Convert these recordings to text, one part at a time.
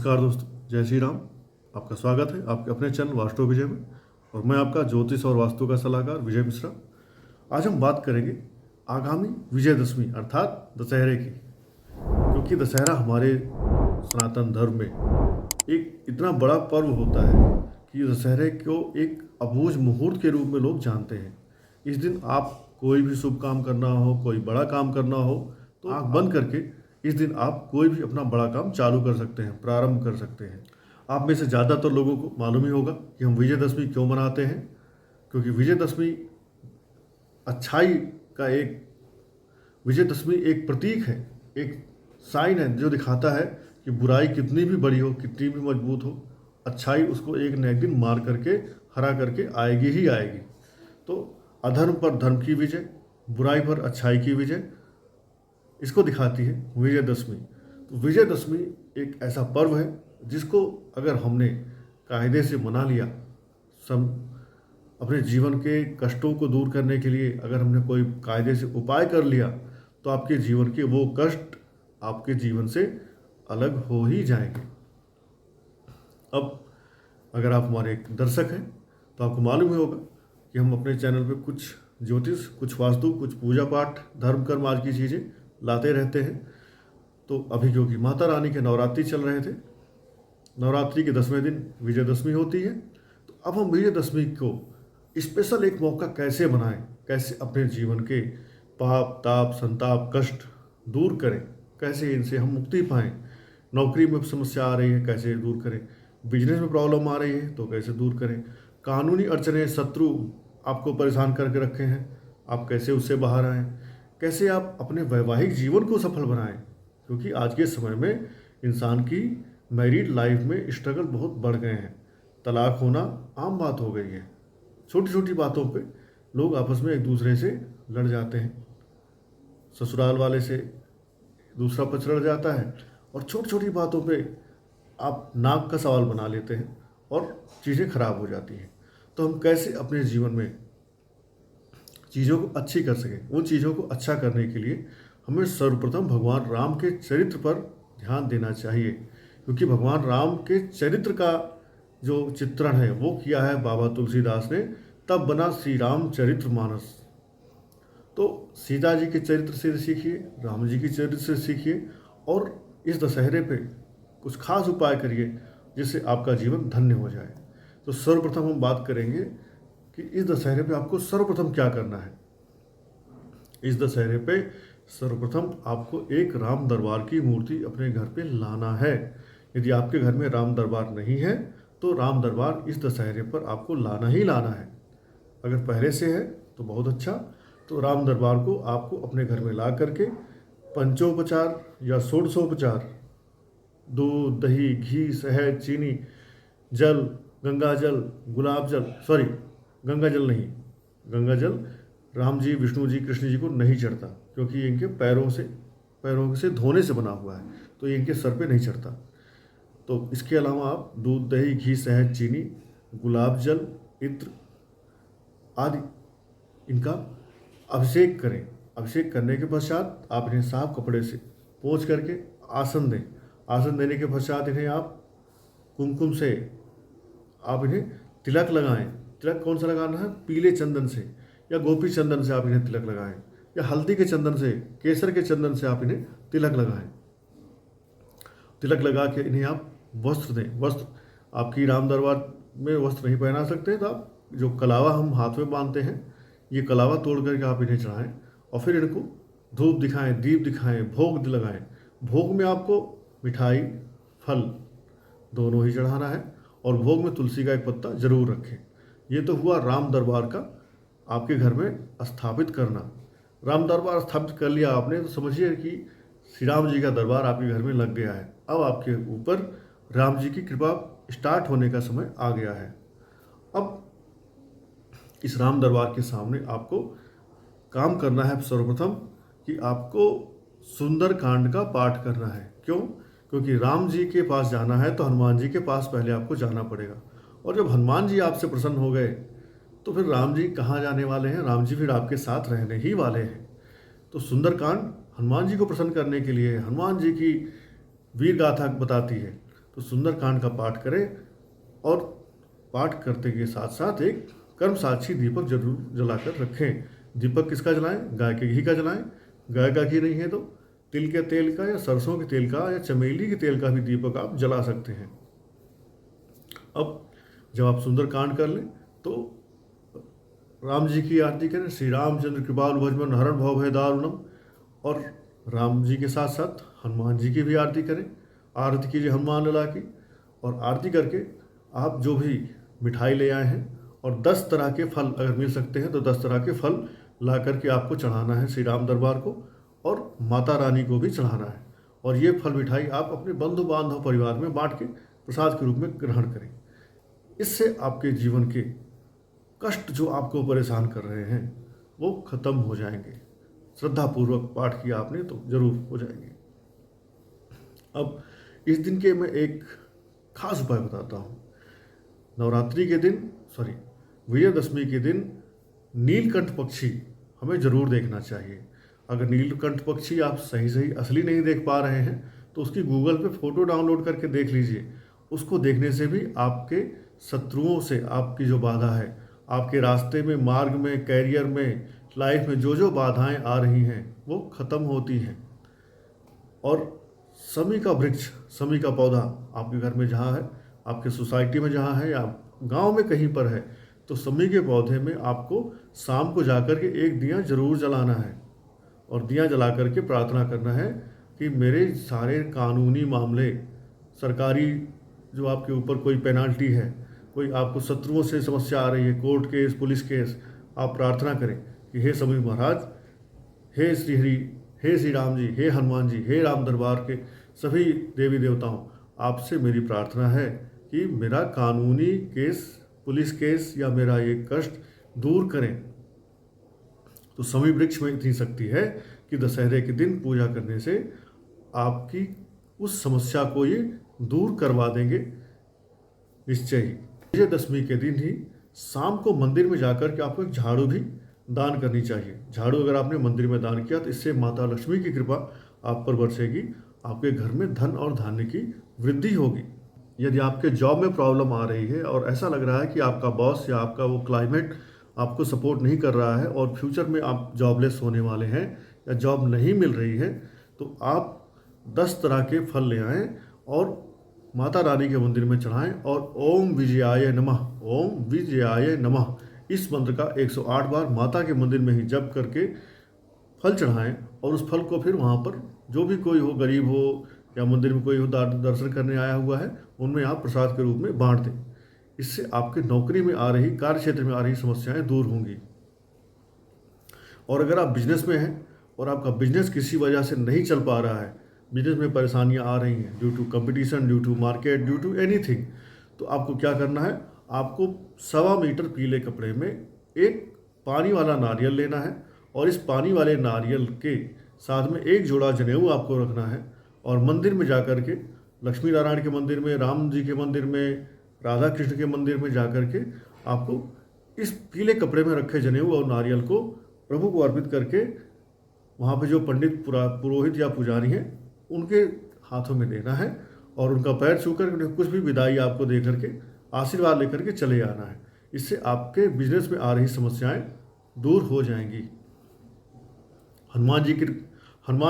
नमस्कार दोस्तों, जय श्री राम। आपका स्वागत है आपके अपने चैनल वास्तु विजय में। और मैं आपका ज्योतिष और वास्तु का सलाहकार विजय मिश्रा। आज हम बात करेंगे आगामी विजयदशमी अर्थात दशहरे की, क्योंकि दशहरा हमारे सनातन धर्म में एक इतना बड़ा पर्व होता है कि दशहरे को एक अबूझ मुहूर्त के रूप में लोग जानते हैं। इस दिन आप कोई भी शुभ काम करना हो, कोई बड़ा काम करना हो, तो आँख बंद करके इस दिन आप कोई भी अपना बड़ा काम चालू कर सकते हैं, प्रारंभ कर सकते हैं। आप में से ज़्यादातर लोगों को मालूम ही होगा कि हम विजयदशमी क्यों मनाते हैं। क्योंकि अच्छाई का विजयदशमी एक प्रतीक है, एक साइन है जो दिखाता है कि बुराई कितनी भी बड़ी हो, कितनी भी मजबूत हो, अच्छाई उसको एक न एक दिन मार करके, हरा करके आएगी ही आएगी। तो अधर्म पर धर्म की विजय, बुराई पर अच्छाई की विजय, इसको दिखाती है विजयदशमी। तो विजयदशमी एक ऐसा पर्व है जिसको अगर हमने कायदे से मना लिया, अपने जीवन के कष्टों को दूर करने के लिए अगर हमने कोई कायदे से उपाय कर लिया, तो आपके जीवन के वो कष्ट आपके जीवन से अलग हो ही जाएंगे। अब अगर आप हमारे एक दर्शक हैं तो आपको मालूम ही होगा कि हम अपने चैनल पे कुछ ज्योतिष, कुछ वास्तु, कुछ पूजा पाठ, धर्म कर्म आज की चीज़ें लाते रहते हैं। तो अभी क्योंकि माता रानी के नवरात्रि चल रहे थे, नवरात्रि के 10वें दिन विजयदशमी होती है। तो अब हम विजयदशमी को स्पेशल एक मौका कैसे बनाएं, कैसे अपने जीवन के पाप, ताप, संताप, कष्ट दूर करें, कैसे इनसे हम मुक्ति पाएं। नौकरी में समस्या आ रही है, कैसे दूर करें। बिजनेस में प्रॉब्लम आ रही है तो कैसे दूर करें। कानूनी अड़चने, शत्रु आपको परेशान करके रखे हैं, आप कैसे उससे बाहर आएँ। कैसे आप अपने वैवाहिक जीवन को सफल बनाएं, क्योंकि आज के समय में इंसान की मैरिड लाइफ में स्ट्रगल बहुत बढ़ गए हैं। तलाक होना आम बात हो गई है। छोटी छोटी बातों पे लोग आपस में एक दूसरे से लड़ जाते हैं। ससुराल वाले से दूसरा पक्ष लड़ जाता है और छोटी छोटी बातों पे आप नाक का सवाल बना लेते हैं और चीज़ें खराब हो जाती हैं। तो हम कैसे अपने जीवन में चीज़ों को अच्छी कर सकें, उन चीज़ों को अच्छा करने के लिए हमें सर्वप्रथम भगवान राम के चरित्र पर ध्यान देना चाहिए। क्योंकि भगवान राम के चरित्र का जो चित्रण है वो किया है बाबा तुलसीदास ने, तब बना श्री राम चरित्र मानस। तो सीता जी के चरित्र से सीखिए, राम जी के चरित्र से सीखिए और इस दशहरे पे कुछ खास उपाय करिए जिससे आपका जीवन धन्य हो जाए। तो सर्वप्रथम हम बात करेंगे कि इस दशहरे पे आपको सर्वप्रथम क्या करना है। इस दशहरे पे सर्वप्रथम आपको एक राम दरबार की मूर्ति अपने घर पे लाना है। यदि आपके घर में राम दरबार नहीं है तो राम दरबार इस दशहरे पर आपको लाना ही लाना है। अगर पहले से है तो बहुत अच्छा। तो राम दरबार को आपको अपने घर में ला करके पंचोपचार या षोडशोपचार, दूध, दही, घी, शहद, चीनी, जल, गंगा जल, गुलाब जल, सॉरी गंगा जल नहीं, गंगा जल राम जी, विष्णु जी, कृष्ण जी को नहीं चढ़ता, क्योंकि ये इनके पैरों से धोने से बना हुआ है, तो ये इनके सर पे नहीं चढ़ता। तो इसके अलावा आप दूध, दही, घी, शहद, चीनी, गुलाब जल, इत्र आदि इनका अभिषेक करें। अभिषेक करने के पश्चात आप इन्हें साफ कपड़े से पोंछ करके आसन दें। आसन देने के पश्चात इन्हें आप कुमकुम से आप इन्हें तिलक लगाएं। तिलक कौन सा लगाना है? पीले चंदन से या गोपी चंदन से आप इन्हें तिलक लगाएं, या हल्दी के चंदन से, केसर के चंदन से आप इन्हें तिलक लगाएं। तिलक लगा के इन्हें आप वस्त्र दें। वस्त्र आपकी राम दरबार में वस्त्र नहीं पहना सकते तो आप जो कलावा हम हाथ में बांधते हैं, ये कलावा तोड़ करके आप इन्हें चढ़ाएं और फिर इनको धूप दिखाएं, दीप दिखाएं, भोग लगाएं। भोग में आपको मिठाई, फल दोनों ही चढ़ाना है और भोग में तुलसी का एक पत्ता जरूर रखें। ये तो हुआ राम दरबार का आपके घर में स्थापित करना। राम दरबार स्थापित कर लिया आपने तो समझिए कि श्री राम जी का दरबार आपके घर में लग गया है। अब आपके ऊपर राम जी की कृपा स्टार्ट होने का समय आ गया है। अब इस राम दरबार के सामने आपको काम करना है सर्वप्रथम कि आपको सुंदर कांड का पाठ करना है। क्यों? क्योंकि राम जी के पास जाना है तो हनुमान जी के पास पहले आपको जाना पड़ेगा। और जब हनुमान जी आपसे प्रसन्न हो गए तो फिर राम जी कहाँ जाने वाले हैं? राम जी फिर आपके साथ रहने ही वाले हैं। तो सुंदरकांड हनुमान जी को प्रसन्न करने के लिए, हनुमान जी की वीर गाथा बताती है। तो सुंदरकांड का पाठ करें और पाठ करते के साथ साथ एक कर्म साक्षी दीपक जरूर जलाकर रखें। दीपक किसका जलाएं? गाय के घी का जलाएं। गाय का घी नहीं है तो तिल के तेल का या सरसों के तेल का या चमेली के तेल का भी दीपक आप जला सकते हैं। अब जब आप सुंदरकांड कर लें तो राम जी की आरती करें। श्री रामचंद्र कृपालु भजमन हरण भव भय दारुणम। और राम जी के साथ साथ हनुमान जी की भी आरती करें। आरती कीजिए हनुमान लला की। और आरती करके आप जो भी मिठाई ले आए हैं और 10 तरह के फल अगर मिल सकते हैं तो 10 तरह के फल ला करके आपको चढ़ाना है श्री राम दरबार को, और माता रानी को भी चढ़ाना है। और ये फल मिठाई आप अपने बंधु बांधव परिवार में बांट के प्रसाद के रूप में ग्रहण करें। इससे आपके जीवन के कष्ट जो आपको परेशान कर रहे हैं वो खत्म हो जाएंगे। श्रद्धापूर्वक पाठ किया आपने तो जरूर हो जाएंगे। अब इस दिन के मैं एक खास उपाय बताता हूँ। नवरात्रि के दिन विजयदशमी के दिन नीलकंठ पक्षी हमें जरूर देखना चाहिए। अगर नीलकंठ पक्षी आप सही असली नहीं देख पा रहे हैं तो उसकी गूगल पे फोटो डाउनलोड करके देख लीजिए। उसको देखने से भी आपके शत्रुओं से आपकी जो बाधा है, आपके रास्ते में, मार्ग में, कैरियर में, लाइफ में जो बाधाएं आ रही हैं वो खत्म होती हैं। और समी का वृक्ष, समी का पौधा आपके घर में जहाँ है, आपके सोसाइटी में जहाँ है या गांव में कहीं पर है, तो समी के पौधे में आपको शाम को जाकर के एक दिया जरूर जलाना है। और दिया जला करके प्रार्थना करना है कि मेरे सारे कानूनी मामले, सरकारी जो आपके ऊपर कोई पेनाल्टी है, कोई आपको शत्रुओं से समस्या आ रही है, कोर्ट केस, पुलिस केस, आप प्रार्थना करें कि हे समी महाराज, हे श्री हरि, हे श्री राम जी, हे हनुमान जी, हे राम दरबार के सभी देवी देवताओं, आपसे मेरी प्रार्थना है कि मेरा कानूनी केस, पुलिस केस या मेरा ये कष्ट दूर करें। तो समी वृक्ष में इतनी शक्ति है कि दशहरे के दिन पूजा करने से आपकी उस समस्या को ये दूर करवा देंगे निश्चय ही। विजयदशमी के दिन ही शाम को मंदिर में जाकर के आपको एक झाड़ू भी दान करनी चाहिए। झाड़ू अगर आपने मंदिर में दान किया तो इससे माता लक्ष्मी की कृपा आप पर बरसेगी, आपके घर में धन और धान्य की वृद्धि होगी। यदि आपके जॉब में प्रॉब्लम आ रही है और ऐसा लग रहा है कि आपका बॉस या आपका वो क्लाइमेट आपको सपोर्ट नहीं कर रहा है और फ्यूचर में आप जॉबलेस होने वाले हैं या जॉब नहीं मिल रही है, तो आप 10 तरह के फल ले आएँ और माता रानी के मंदिर में चढ़ाएं और ओम विजयाय नमः, ओम विजयाय नमः इस मंत्र का 108 बार माता के मंदिर में ही जप करके फल चढ़ाएं। और उस फल को फिर वहाँ पर जो भी कोई हो, गरीब हो या मंदिर में कोई हो दर्शन करने आया हुआ है, उनमें आप प्रसाद के रूप में बांट दें। इससे आपके नौकरी में आ रही, कार्य क्षेत्र में आ रही समस्याएं दूर होंगी। और अगर आप बिजनेस में हैं और आपका बिजनेस किसी वजह से नहीं चल पा रहा है, बिजनेस में परेशानियां आ रही हैं due to competition, due to market, due to anything, तो आपको क्या करना है? आपको 1.25 मीटर पीले कपड़े में एक पानी वाला नारियल लेना है और इस पानी वाले नारियल के साथ में एक जोड़ा जनेऊ आपको रखना है और मंदिर में जाकर के, लक्ष्मी नारायण के मंदिर में, राम जी के मंदिर में, राधा कृष्ण के मंदिर में जाकर के आपको इस पीले कपड़े में रखे जनेऊ और नारियल को प्रभु को अर्पित करके वहाँ पे जो पंडित, पुरोहित या पुजारी हैं उनके हाथों में देना है और उनका पैर छूकर उन्हें कुछ भी विदाई आपको दे करके आशीर्वाद लेकर के चले आना है। इससे आपके बिजनेस में आ रही समस्याएं दूर हो जाएंगी। हनुमान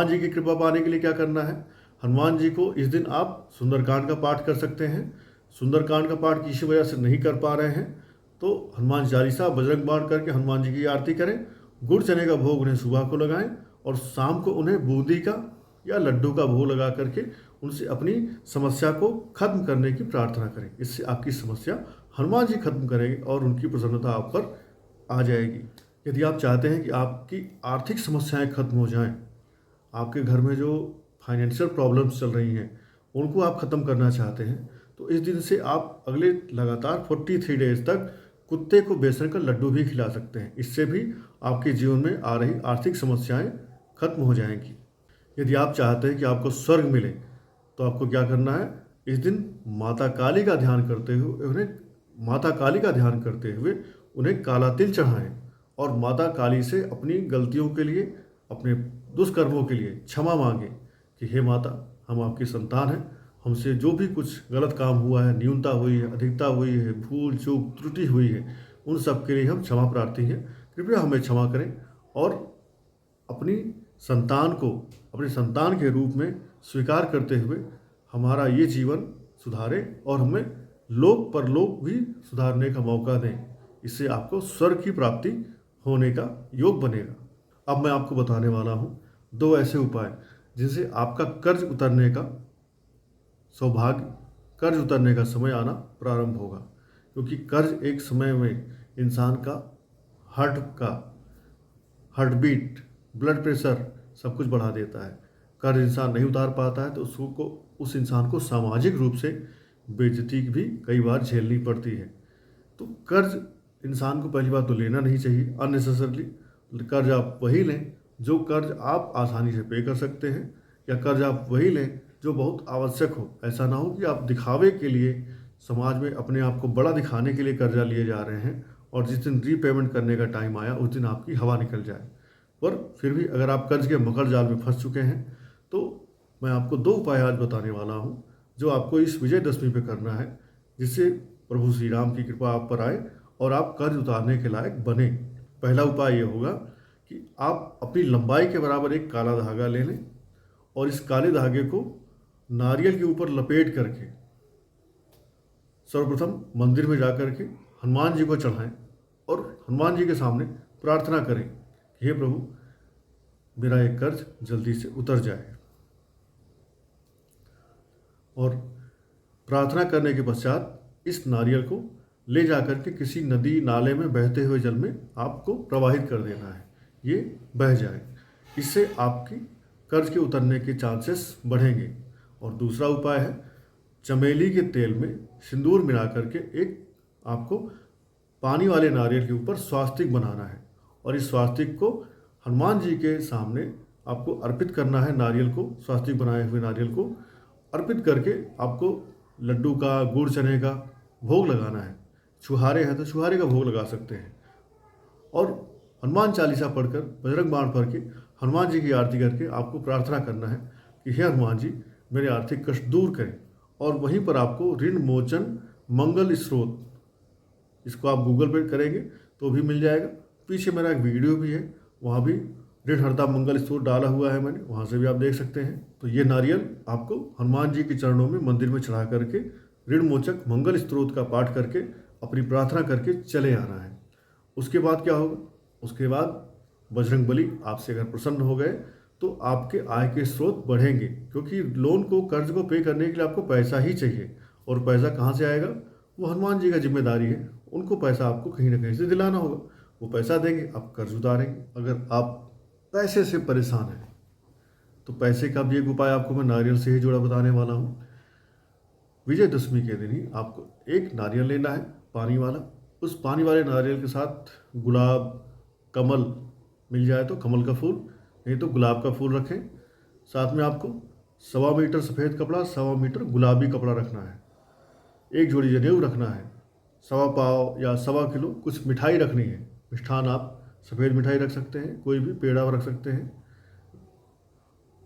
जी की कृपा पाने के लिए क्या करना है? हनुमान जी को इस दिन आप सुंदरकांड का पाठ कर सकते हैं। सुंदरकांड का पाठ किसी वजह से नहीं कर पा रहे हैं तो हनुमान चालीसा, बजरंग बाण करके हनुमान जी की आरती करें। गुड़ चने का भोग उन्हें सुबह को लगाएं और शाम को उन्हें बूंदी का या लड्डू का भोग लगा करके उनसे अपनी समस्या को खत्म करने की प्रार्थना करें। इससे आपकी समस्या हनुमान जी खत्म करेंगे और उनकी प्रसन्नता आप पर आ जाएगी। यदि आप चाहते हैं कि आपकी आर्थिक समस्याएं खत्म हो जाएं, आपके घर में जो फाइनेंशियल प्रॉब्लम्स चल रही हैं उनको आप ख़त्म करना चाहते हैं, तो इस दिन से आप अगले लगातार 43 डेज तक कुत्ते को बेसन का लड्डू भी खिला सकते हैं। इससे भी आपके जीवन में आ रही आर्थिक समस्याएं खत्म हो जाएंगी। यदि आप चाहते हैं कि आपको स्वर्ग मिले तो आपको क्या करना है? इस दिन माता काली का ध्यान करते हुए उन्हें काला तिल चढ़ाएं और माता काली से अपनी गलतियों के लिए, अपने दुष्कर्मों के लिए क्षमा मांगें कि हे माता, हम आपकी संतान हैं, हमसे जो भी कुछ गलत काम हुआ है, न्यूनता हुई है, अधिकता हुई है, भूल चूक त्रुटि हुई है, उन सब के लिए हम क्षमा प्रार्थी हैं। कृपया हमें क्षमा करें और अपनी संतान को अपने संतान के रूप में स्वीकार करते हुए हमारा ये जीवन सुधारें और हमें लोक परलोक भी सुधारने का मौका दें। इससे आपको स्वर्ग की प्राप्ति होने का योग बनेगा। अब मैं आपको बताने वाला हूँ 2 ऐसे उपाय जिनसे आपका कर्ज उतरने का सौभाग्य, कर्ज उतरने का समय आना प्रारंभ होगा। क्योंकि कर्ज एक समय में इंसान का हार्ट बीट, ब्लड प्रेशर सब कुछ बढ़ा देता है। कर्ज इंसान नहीं उतार पाता है तो उस इंसान को सामाजिक रूप से बेइज्जती भी कई बार झेलनी पड़ती है। तो कर्ज इंसान को पहली बात तो लेना नहीं चाहिए अननेसेसरली। कर्ज आप वही लें जो कर्ज आप आसानी से पे कर सकते हैं, या कर्ज आप वही लें जो बहुत आवश्यक हो। ऐसा ना हो कि आप दिखावे के लिए समाज में अपने आप को बड़ा दिखाने के लिए कर्जा लिए जा रहे हैं और जिस दिन रीपेमेंट करने का टाइम आया उस दिन आपकी हवा निकल जाए। पर फिर भी अगर आप कर्ज के मकर जाल में फंस चुके हैं तो मैं आपको 2 उपाय आज बताने वाला हूँ जो आपको इस विजयदशमी पे करना है, जिससे प्रभु श्री राम की कृपा आप पर आए और आप कर्ज उतारने के लायक बने। पहला उपाय ये होगा कि आप अपनी लंबाई के बराबर एक काला धागा ले लें और इस काले धागे को नारियल के ऊपर लपेट करके सर्वप्रथम मंदिर में जाकर के हनुमान जी को चढ़ाएं और हनुमान जी के सामने प्रार्थना करें कि हे प्रभु, मेरा ये कर्ज जल्दी से उतर जाए। और प्रार्थना करने के पश्चात इस नारियल को ले जाकर के किसी नदी नाले में बहते हुए जल में आपको प्रवाहित कर देना है, ये बह जाए। इससे आपकी कर्ज के उतरने के चांसेस बढ़ेंगे। और दूसरा उपाय है चमेली के तेल में सिंदूर मिला करके एक आपको पानी वाले नारियल के ऊपर स्वास्तिक बनाना है और इस स्वास्तिक को हनुमान जी के सामने आपको अर्पित करना है। नारियल को, स्वास्तिक बनाए हुए नारियल को अर्पित करके आपको लड्डू का, गुड़ चने का भोग लगाना है। छुहारे हैं तो छुहारे का भोग लगा सकते हैं और हनुमान चालीसा पढ़कर, बजरंग बाण पढ़ के हनुमान जी की आरती करके आपको प्रार्थना करना है कि हे हनुमान जी, मेरे आर्थिक कष्ट दूर करें। और वहीं पर आपको ऋण मोचन मंगल स्रोत, इसको आप गूगल पे करेंगे तो भी मिल जाएगा। पीछे मेरा एक वीडियो भी है, वहाँ भी ऋण हरता मंगल स्रोत डाला हुआ है मैंने, वहाँ से भी आप देख सकते हैं। तो ये नारियल आपको हनुमान जी के चरणों में मंदिर में चढ़ा करके ऋण मोचक मंगल स्रोत का पाठ करके अपनी प्रार्थना करके चले आना है। उसके बाद क्या होगा? उसके बाद बजरंग बली आपसे अगर प्रसन्न हो गए तो आपके आय के स्रोत बढ़ेंगे, क्योंकि लोन को, कर्ज को पे करने के लिए आपको पैसा ही चाहिए। और पैसा कहाँ से आएगा? वो हनुमान जी का जिम्मेदारी है, उनको पैसा आपको कहीं ना कहीं से दिलाना होगा। वो पैसा देंगे, आप कर्ज उतारेंगे। अगर आप पैसे से परेशान हैं तो पैसे का भी एक उपाय आपको मैं नारियल से ही जुड़ा बताने वाला हूँ। विजयदशमी के दिन ही आपको एक नारियल लेना है पानी वाला। उस पानी वाले नारियल के साथ गुलाब, कमल मिल जाए तो कमल का फूल, नहीं तो गुलाब का फूल रखें। साथ में आपको 1.25 मीटर सफ़ेद कपड़ा, 1.25 मीटर गुलाबी कपड़ा रखना है। एक जोड़ी जनेऊ रखना है। 1.25 पाव या 1.25 किलो कुछ मिठाई रखनी है। मिष्ठान आप सफ़ेद मिठाई रख सकते हैं, कोई भी पेड़ा रख सकते हैं।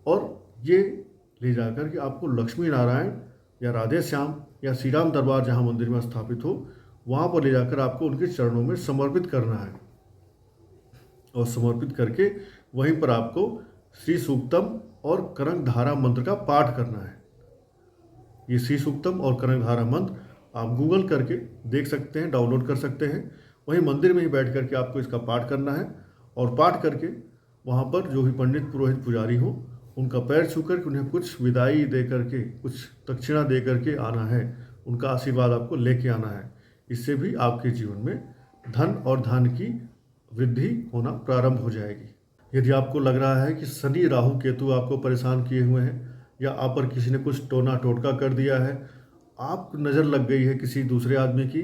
और ये ले जाकर के आपको लक्ष्मी नारायण या राधे श्याम या श्री राम दरबार जहाँ मंदिर में स्थापित हो, वहाँ पर ले जाकर आपको उनके चरणों में समर्पित करना है। और समर्पित करके वहीं पर आपको श्री सूक्तम और कनक धारा मंत्र का पाठ करना है। ये श्री सूक्तम और कनक धारा मंत्र आप गूगल करके देख सकते हैं, डाउनलोड कर सकते हैं। वहीं मंदिर में ही बैठ करके आपको इसका पाठ करना है और पाठ करके वहाँ पर जो भी पंडित, पुरोहित, पुजारी हो उनका पैर छू कर उन्हें कुछ विदाई दे करके, कुछ दक्षिणा दे करके आना है। उनका आशीर्वाद आपको लेके आना है। इससे भी आपके जीवन में धन और धन की वृद्धि होना प्रारंभ हो जाएगी। यदि आपको लग रहा है कि शनि, राहु, केतु आपको परेशान किए हुए हैं या आप पर किसी ने कुछ टोना टोटका कर दिया है, आप नज़र लग गई है किसी दूसरे आदमी की,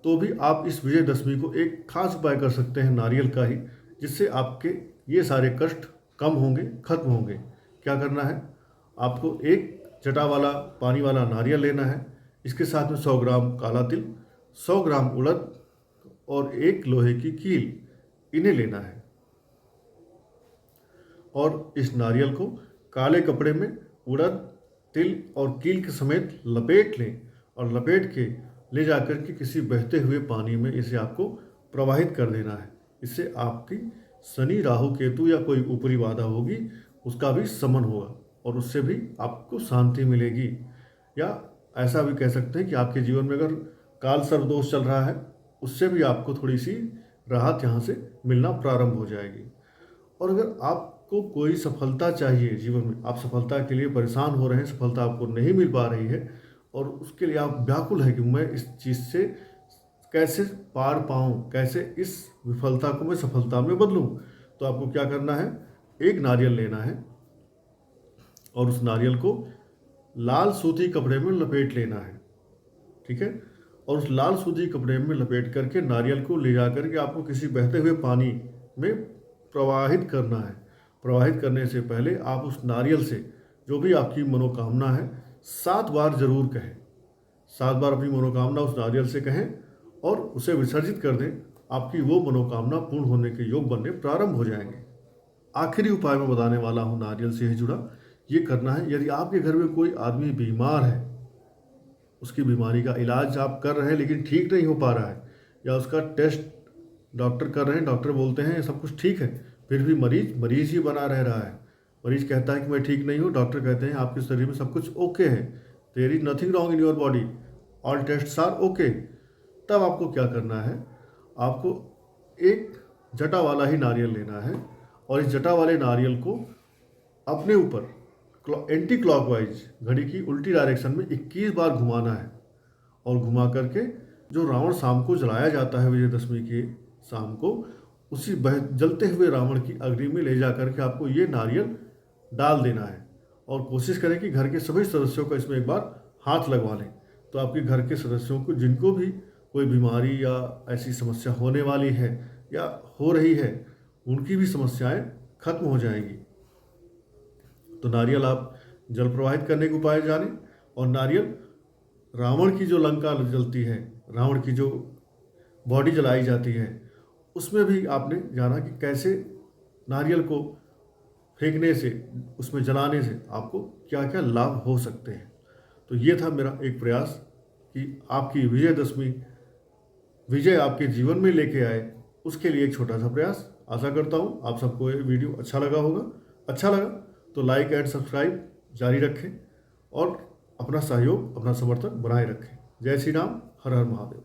तो भी आप इस विजयदशमी को एक खास उपाय कर सकते हैं नारियल का ही, जिससे आपके ये सारे कष्ट कम होंगे, खत्म होंगे। क्या करना है? आपको एक जटा वाला पानी वाला नारियल लेना है। इसके साथ में 100 ग्राम काला तिल, 100 ग्राम उड़द और एक लोहे की कील, इन्हें लेना है। और इस नारियल को काले कपड़े में उड़द तिल और कील के समेत लपेट लें और लपेट के ले जाकर के किसी बहते हुए पानी में इसे आपको प्रवाहित कर देना है। इससे आपकी शनि राहु केतु या कोई ऊपरी बाधा होगी उसका भी शमन होगा और उससे भी आपको शांति मिलेगी। या ऐसा भी कह सकते हैं कि आपके जीवन में अगर काल सर्प दोष चल रहा है उससे भी आपको थोड़ी सी राहत यहाँ से मिलना प्रारंभ हो जाएगी। और अगर आपको कोई सफलता चाहिए जीवन में, आप सफलता के लिए परेशान हो रहे हैं, सफलता आपको नहीं मिल पा रही है और उसके लिए आप व्याकुल है कि मैं इस चीज़ से कैसे पार पाऊँ, कैसे इस विफलता को मैं सफलता में बदलूँ, तो आपको क्या करना है, एक नारियल लेना है और उस नारियल को लाल सूती कपड़े में लपेट लेना है। ठीक है, और उस लाल सूती कपड़े में लपेट करके नारियल को ले जा करके आपको किसी बहते हुए पानी में प्रवाहित करना है। प्रवाहित करने से पहले आप उस नारियल से जो भी आपकी मनोकामना है 7 बार जरूर कहें। 7 बार अपनी मनोकामना उस नारियल से कहें और उसे विसर्जित कर दें। आपकी वो मनोकामना पूर्ण होने के योग बनने प्रारंभ हो जाएंगे। आखिरी उपाय मैं बताने वाला हूँ नारियल से ही जुड़ा, ये करना है यदि आपके घर में कोई आदमी बीमार है, उसकी बीमारी का इलाज आप कर रहे हैं लेकिन ठीक नहीं हो पा रहा है, या उसका टेस्ट डॉक्टर कर रहे हैं, डॉक्टर बोलते हैं सब कुछ ठीक है, फिर भी मरीज ही बना रह रहा है। मरीज कहता है कि मैं ठीक नहीं हूँ, डॉक्टर कहते हैं आपके शरीर में सब कुछ ओके है, there is nothing wrong in your body, all tests are okay. तब आपको क्या करना है, आपको एक जटा वाला ही नारियल लेना है और इस जटा वाले नारियल को अपने ऊपर एंटी क्लॉकवाइज घड़ी की उल्टी डायरेक्शन में 21 बार घुमाना है और घुमा करके जो रावण शाम को जलाया जाता है विजयदशमी के शाम को, उसी जलते हुए रावण की अग्नि में ले जा करके आपको ये नारियल डाल देना है और कोशिश करें कि घर के सभी सदस्यों का इसमें एक बार हाथ लगवा लें। तो आपके घर के सदस्यों को जिनको भी कोई बीमारी या ऐसी समस्या होने वाली है या हो रही है, उनकी भी समस्याएं खत्म हो जाएंगी। तो नारियल आप जल प्रवाहित करने के उपाय जाने, और नारियल रावण की जो लंका जलती है, रावण की जो बॉडी जलाई जाती है, उसमें भी आपने जाना कि कैसे नारियल को फेंकने से, उसमें जलाने से आपको क्या क्या लाभ हो सकते हैं। तो ये था मेरा एक प्रयास कि आपकी विजयदशमी विजय आपके जीवन में लेके आए, उसके लिए एक छोटा सा प्रयास। आशा करता हूँ आप सबको ये वीडियो अच्छा लगा होगा। अच्छा लगा तो लाइक एंड सब्सक्राइब जारी रखें और अपना सहयोग, अपना समर्थन बनाए रखें। जय श्री राम, हर हर महादेव।